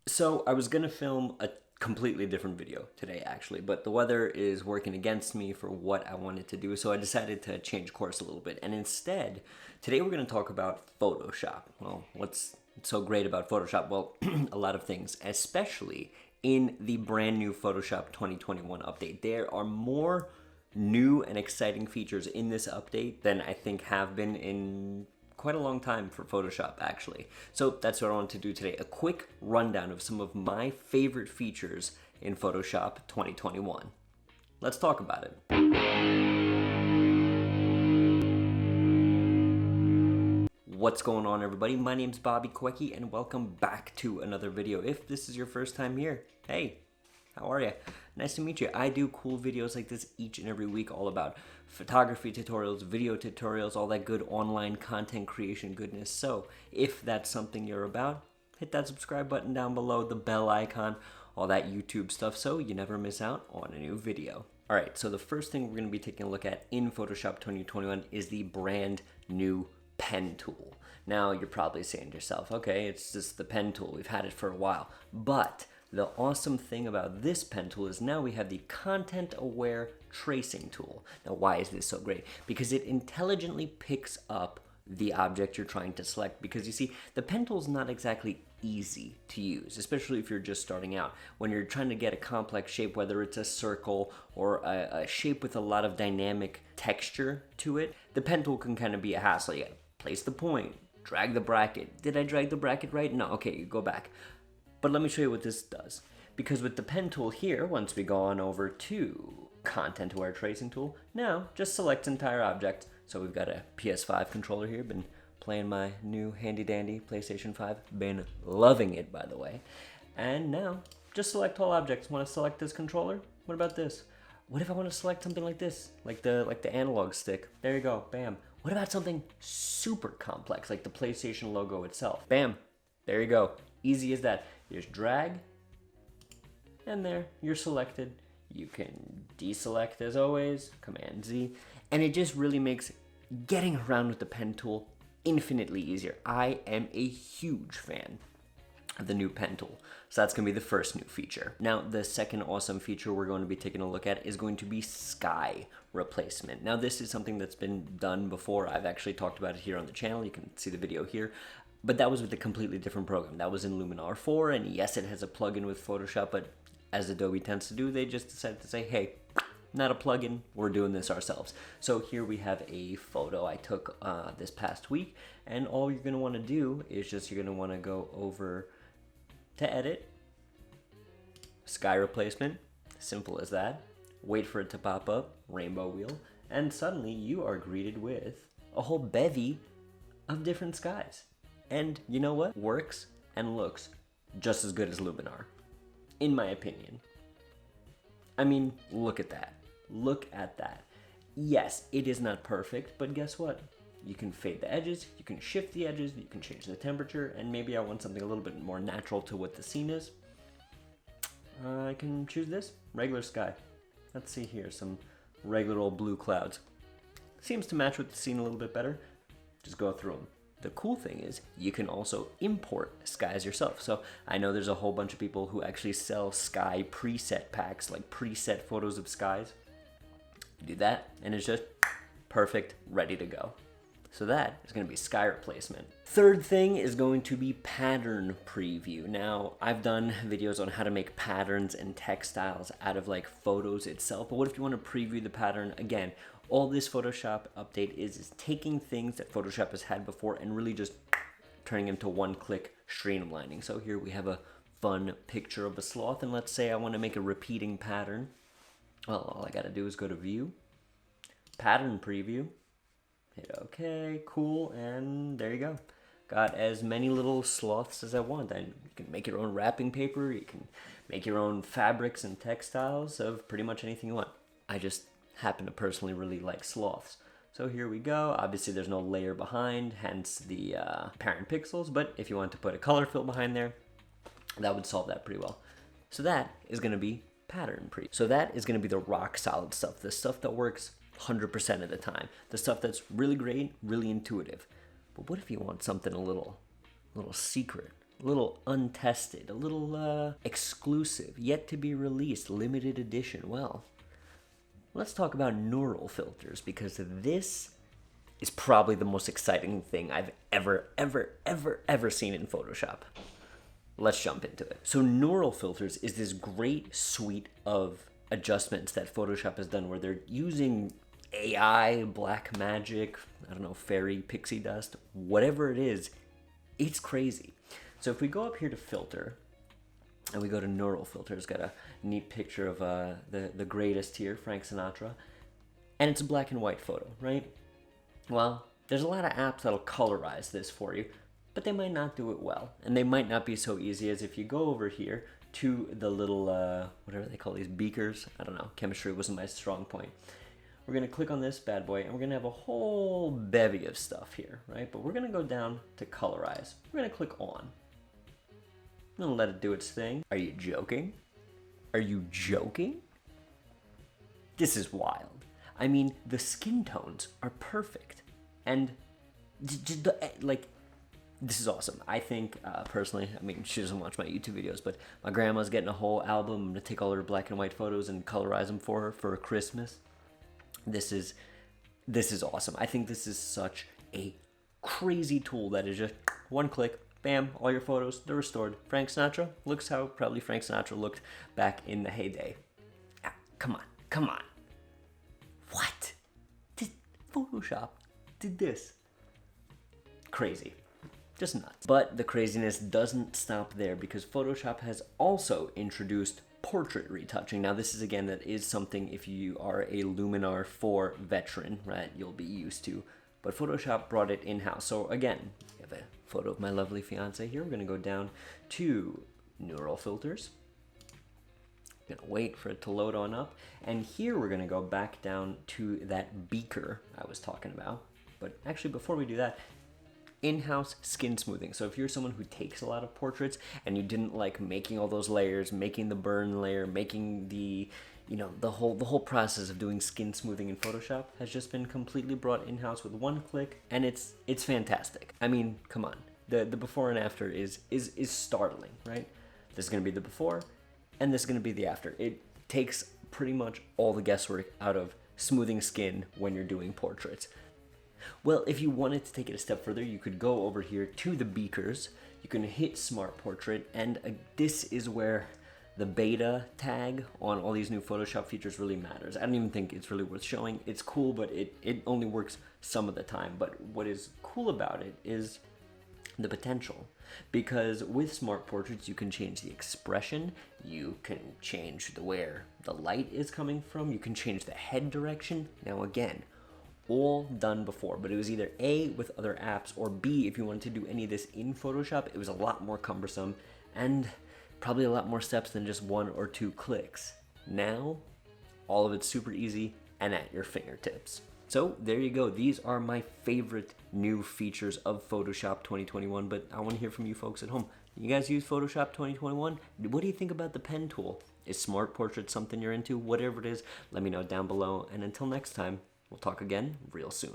So I was gonna film a completely different video today actually, but the weather is working against me for what I wanted to do, so I decided to change course a little bit. And instead, today we're gonna talk about Photoshop. Well, what's so great about Photoshop? Well, a lot of things, especially in the brand new Photoshop 2021 update. There are more new and exciting features in this update than I think have been in quite a long time for Photoshop, actually. So that's what I want to do today. A quick rundown of some of my favorite features in Photoshop 2021. Let's talk about it. What's going on, everybody? My name's Bobby Kawecki, and welcome back to another video. If this is your first time here, hey, how are you? Nice to meet you. I do cool videos like this each and every week, all about photography tutorials, video tutorials, all that good online content creation goodness. So if that's something you're about, hit that subscribe button down below, the bell icon, all that YouTube stuff, so you never miss out on a new video. All right, so the first thing we're going to be taking a look at in Photoshop 2021 is the brand new pen tool. Now you're probably saying to yourself, okay, it's just the pen tool. We've had it for a while, but the awesome thing about this pen tool is now we have the content-aware tracing tool. Now, why is this so great? Because it intelligently picks up the object you're trying to select. Because you see, the pen tool is not exactly easy to use, especially if you're just starting out. When you're trying to get a complex shape, whether it's a circle or a shape with a lot of dynamic texture to it, the pen tool can kind of be a hassle. You gotta place the point, drag the bracket. Did I drag the bracket right? No, okay, you go back. But let me show you what this does. Because with the pen tool here, once we go on over to content-aware tracing tool, now just select entire object. So we've got a PS5 controller here, been playing my new handy-dandy PlayStation 5, been loving it, by the way. And now, just select all objects. Want to select this controller? What about this? What if I want to select something like this, like the analog stick? There you go, bam. What about something super complex, like the PlayStation logo itself? Bam, there you go, easy as that. You just drag, and there, you're selected. You can deselect as always, Command Z, and it just really makes getting around with the pen tool infinitely easier. I am a huge fan of the new pen tool. So that's gonna be the first new feature. Now, the second awesome feature we're going to be taking a look at is going to be sky replacement. Now, this is something that's been done before. I've actually talked about it here on the channel. You can see the video here. But that was with a completely different program. That was in Luminar 4, and yes, it has a plugin with Photoshop, but as Adobe tends to do, they just decided to say, hey, not a plugin, we're doing this ourselves. So here we have a photo I took this past week, and all you're gonna wanna do is you're gonna wanna go over to edit, sky replacement, simple as that. Wait for it to pop up, rainbow wheel, and suddenly you are greeted with a whole bevy of different skies. And you know what? Works and looks just as good as Luminar, in my opinion. I mean, look at that. Look at that. Yes, it is not perfect, but guess what? You can fade the edges, you can shift the edges, you can change the temperature, and maybe I want something a little bit more natural to what the scene is. I can choose this, regular sky. Let's see here, some regular old blue clouds. Seems to match with the scene a little bit better. Just go through them. The cool thing is you can also import skies yourself. So I know there's a whole bunch of people who actually sell sky preset packs, like preset photos of skies. You do that, and it's just perfect, ready to go. So that is going to be sky replacement. Third thing is going to be pattern preview. Now, I've done videos on how to make patterns and textiles out of like photos itself, but what if you want to preview the pattern? Again, all this Photoshop update is taking things that Photoshop has had before and really just turning them to one-click streamlining. So here we have a fun picture of a sloth, and let's say I want to make a repeating pattern. Well, all I gotta do is go to View, Pattern Preview, hit OK, cool, and there you go. Got as many little sloths as I want. And you can make your own wrapping paper, you can make your own fabrics and textiles of pretty much anything you want. I just happen to personally really like sloths. So here we go. Obviously there's no layer behind, hence the parent pixels, but if you want to put a color fill behind there, that would solve that pretty well. So that is gonna be pattern preview. So that is gonna be the rock solid stuff, the stuff that works 100% of the time, the stuff that's really great, really intuitive. But what if you want something a little secret, a little untested, a little exclusive, yet to be released, limited edition. Well, let's talk about neural filters, because this is probably the most exciting thing I've ever seen in Photoshop. Let's jump into it. So neural filters is this great suite of adjustments that Photoshop has done where they're using AI, black magic, I don't know, fairy, pixie dust, whatever it is, it's crazy. So if we go up here to filter, and we go to neural filters, got a neat picture of the greatest here, Frank Sinatra, and it's a black and white photo, right? Well, there's a lot of apps that'll colorize this for you, but they might not do it well, and they might not be so easy as if you go over here to the little, whatever they call these, beakers. I don't know, chemistry wasn't my strong point. We're gonna click on this bad boy, and we're gonna have a whole bevy of stuff here, right? But we're gonna go down to colorize. We're gonna click on. I'm gonna let it do its thing. Are you joking? Are you joking? This is wild. I mean, the skin tones are perfect, and like, this is awesome. I think, personally, I mean, she doesn't watch my YouTube videos, but my grandma's getting a whole album. I'm gonna take all her black and white photos and colorize them for her for Christmas. This is awesome. I think this is such a crazy tool that is just one click, bam, all your photos, they're restored. Frank Sinatra looks how probably Frank Sinatra looked back in the heyday. Ah, come on. What? Photoshop did this. Crazy. Just nuts. But the craziness doesn't stop there, because Photoshop has also introduced portrait retouching. Now this is, again, that is something if you are a Luminar 4 veteran, right, you'll be used to. But Photoshop brought it in-house. So again, we have a photo of my lovely fiance here. We're gonna go down to neural filters. Gonna wait for it to load on up, and here we're gonna go back down to that beaker I was talking about. But actually, before we do that, in-house skin smoothing. So if you're someone who takes a lot of portraits and you didn't like making all those layers, making the burn layer, making the, you know, the whole process of doing skin smoothing in Photoshop has just been completely brought in-house with one click, and it's fantastic. I mean, come on, the before and after is startling, right? This is gonna be the before, and this is going to be the after. It takes pretty much all the guesswork out of smoothing skin when you're doing portraits. Well, if you wanted to take it a step further, you could go over here to the beakers. You can hit Smart Portrait, and this is where the beta tag on all these new Photoshop features really matters. I don't even think it's really worth showing. It's cool, but it only works some of the time. But what is cool about it is the potential, because with Smart Portraits you can change the expression, you can change where the light is coming from, you can change the head direction. Now again, all done before, but it was either A, with other apps, or B, if you wanted to do any of this in Photoshop, it was a lot more cumbersome and probably a lot more steps than just 1 or 2 clicks. Now, all of it's super easy and at your fingertips. So there you go. These are my favorite new features of Photoshop 2021, but I want to hear from you folks at home. You guys use Photoshop 2021? What do you think about the pen tool? Is Smart Portrait something you're into? Whatever it is, let me know down below. And until next time, we'll talk again real soon.